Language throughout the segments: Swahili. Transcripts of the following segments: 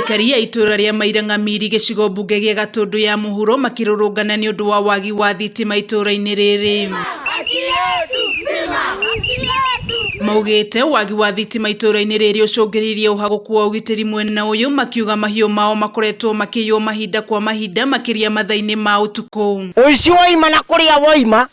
Aikari a itura ria Mairangamiri gicigo mbunge gia Gatundu ya Muhuro makirurungana ni undu wa wagi wa thitima itura-ini riri. Maugite wagi wa thitima itura-ini riri ucungiririe uhaguku wa ugitiri mwena uyu, makiuga mahiu mao makoretwo makiywo mahinda kwa mahinda makiria mathaini ma utuku. Uici woima na kuria woima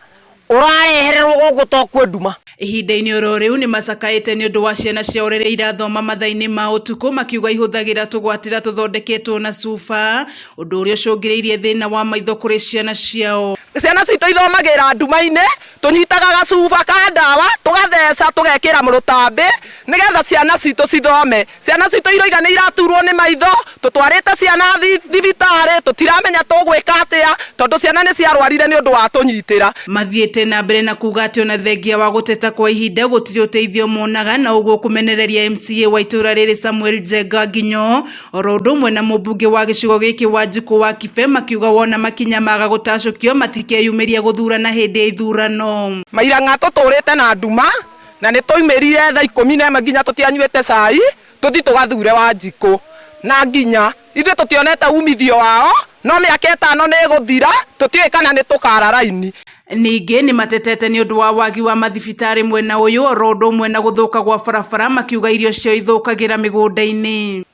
urarehererwo gugu tokwenduma. Ihinda-ini oro riu ni macakaite ni undu wa ciana ciao riria irathoma mathaini ma utuku, makiuga ihuthagira tugwatira tuthondeketwo na cuba, undu uria ucungiriirie thina wa maitho kuri ciana ciao. Ciana citu ithomagira nduma-ini, tunyitaga gacuba ka ndawa tugatheca tugekira murutambi nigetha ciana citu cithome. Ciana citu iroiga ni iraturwo ni maitho, tutwarite ciana thibitari, tutiramenya tugwika atia tondu ciana ni ciarwarire ni undu wa tunyitira. Mathiete na mbere na kuga ati ona thengia wa guteta kwa ihinda gutiri uteithio monaga, na uguo kumenereria MCA wa itura riri Samuel Njenga Nginyo oro undu umwe na mubunge wa gicigo giki Wanjiku wa Kibe makiuga wona makinya maga gutacukio matikeyumiria guthurana hindi ya ithurano. Mairanga tuturite na nduma na ni tuimirire thaa 11 nginya tutianyuite cai tuthi tugathure Wanjiku na nginya ithuĩ tutionete umithio wao, no mĩaka 5 nĩ guthira tutiũĩ kana nĩ tukara raini. Ningi ni matetete ni undu wa wagi wa mathibitari mwena uyu oro undu umwe na guthuka gwa barabara, makiuga irio cio ithukagira migunda-ini.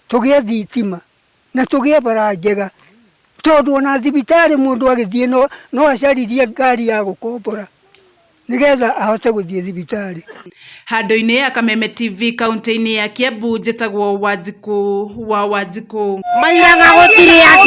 Tugie thitima na tugie bara njega tondu ona thibitari mundu agithie no acaririe ngari ya gukombora nigetha ahote guthie thibitari. Handu-ini ya Kameme TV kaunti-ini ya Kiambu, njitagwo Wanjiku wa Wanjiku. Mairanga gutiri